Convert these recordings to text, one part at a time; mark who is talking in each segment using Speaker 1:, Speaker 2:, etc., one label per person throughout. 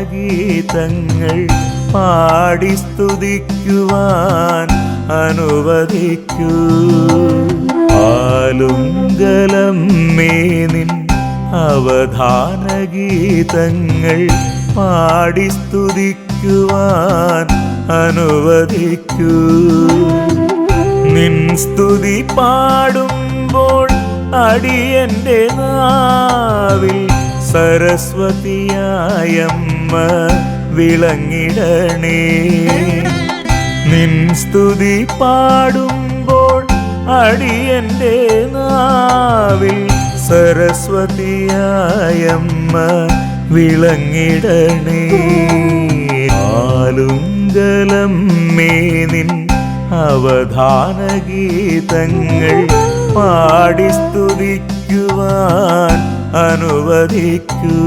Speaker 1: അവധാനഗീതങ്ങൾ പാടി സ്തുതിക്കുവാൻ അനുവദിക്കൂ. ആലുംഗലമ്മേ നിൻ അവധാനഗീതങ്ങൾ പാടി സ്തുതിക്കുവാൻ അനുവദിക്കൂ. നിൻ സ്തുതി പാടുമ്പോൾ അടിയന്റെ നാവിൽ സരസ്വതിയായമ്മ വിളങ്ങിടണേ. നിൻ സ്തുതി പാടുമ്പോൾ അടിയന്റെ നാവിൽ സരസ്വതിയായമ്മ വിളങ്ങിടണേ. ആലുംഗലമ്മേ നിൻ അവധാനഗീതങ്ങൾ പാടി സ്തുതിക്കുവാൻ അനുവദിക്കൂ.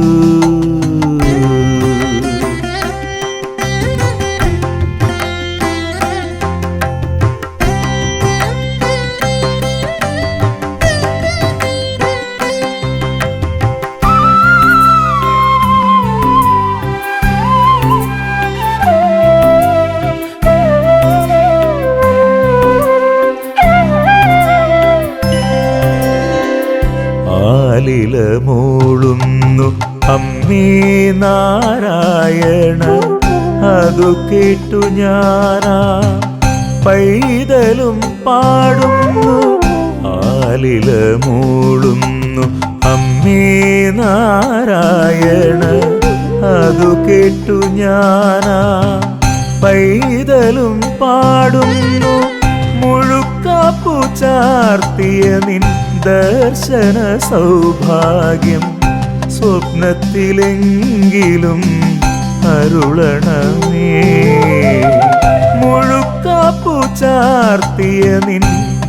Speaker 1: മൂളുന്നു അമ്മേ നാരായണ, അതു കേട്ടു ഞാനാ പൈതലും പാടുന്നു. ആലില മൂളുന്നു അമ്മേ നാരായണ, അതു കേട്ടു ഞാനാ പൈതലും പാടുന്നു. മുഴുക്കാപ്പു ചാർത്തിയ നിൻ ദർശന സൗഭാഗ്യം സ്വപ്നത്തിലെങ്കിലും അരുളണമേ. മുഴുക്കാപ്പു ചാർത്തിയ നിൻ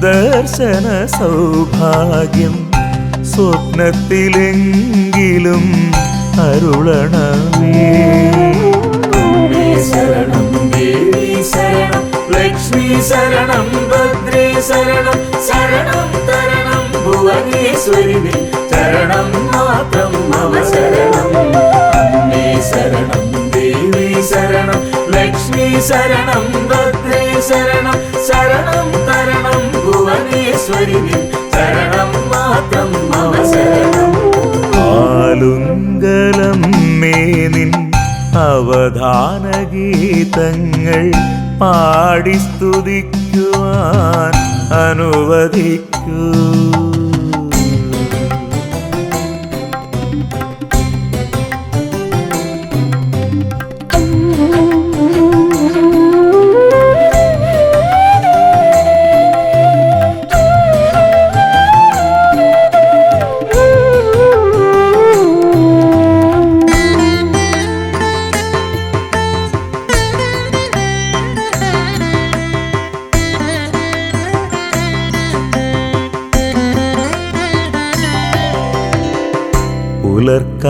Speaker 1: ദർശന സൗഭാഗ്യം സ്വപ്നത്തിലെങ്കിലും അരുളണമേ.
Speaker 2: ശരണം ദേവി ശരണം ലക്ഷ്മി ശരണം ഭദ്രേ ശരണം ശരണം തരണം ഭുവനേശ്വരി ചരണം മാത്രം മമ ശരണം. അമ്മേ ശരണം ദേവി ശരണം ലക്ഷ്മി ശരണം ഭദ്രേ ശരണം ശരണം തരണം ഭുവനേശ്വരി ചരണം മാത്രം മമ ശരണം.
Speaker 1: ആലുംഗലമ്മേ നിൻ അവധാനഗീതങ്ങൾ പാടി സ്തുതിക്കുവാൻ അനുവദിക്കൂ.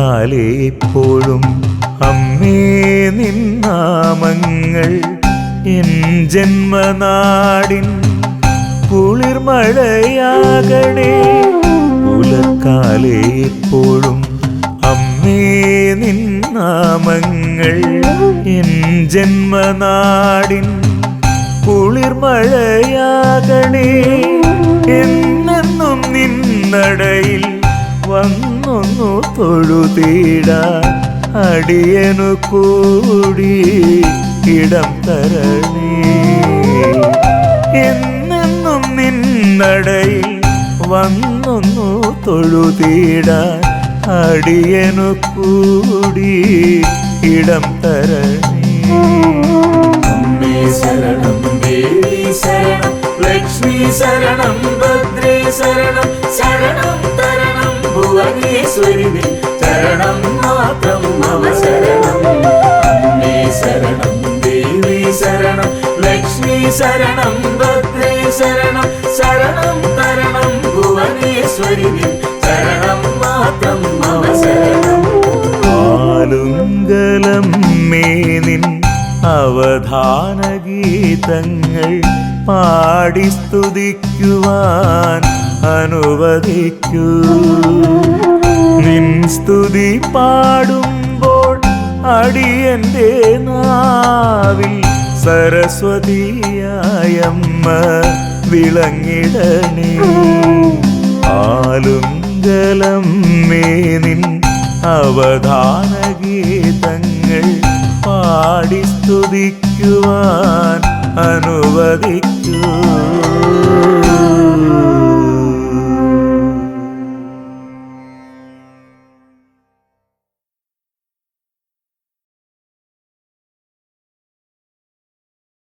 Speaker 1: പുലർക്കാലെപ്പോഴും അമ്മേ നിൻ നാമങ്ങൾ എൻ ജന്മനാടിൻ കുളിർമഴയാകണേ. പുലർക്കാലെപ്പോഴും അമ്മേ നിൻ നാമങ്ങൾ എൻ ജന്മനാടിൻ കുളിർമഴയാകണേ. എന്നെന്നും നിന്നടയിൽ വന്നൊന്നു തൊഴുതീടാൻ അടിയനു കൂടി ഇടം തരണേ. എന്നെന്നും നിന്നടയിൽ വന്നൊന്നു തൊഴുതീടാൻ അടിയനു കൂടി ഇടം തരണേ.
Speaker 2: അമ്മേ ലക്ഷ്മി ശരണം ഭദ്രേ ശരണം ശരണം തരണം ഭുവനേശ്വരി നിൻ ചരണം മാത്രം മമ ശരണം അമ്മേ ശരണം ദേവി ശരണം ലക്ഷ്മി ശരണം ഭദ്രേ ശരണം ശരണം തരണം ഭുവനേശ്വരി നിൻ ചരണം മാത്രം മമ ശരണം
Speaker 1: ആലുങ്കലം മേനിൻ അവധാന ഗീതങ്ങൾ പാടി സ്തുതിക്കുവാൻ അനുവദിക്കൂ നിൻ സ്തുതി പാടുമ്പോൾ അടിയന്റെ നാവിൽ സരസ്വതിയായമ്മ വിളങ്ങിടണേ ആലുങ്കലം മേനിൻ അവധാന ഗീതങ്ങൾ പാടി സ്തുതിക്കുവാൻ അനുവദിക്കൂ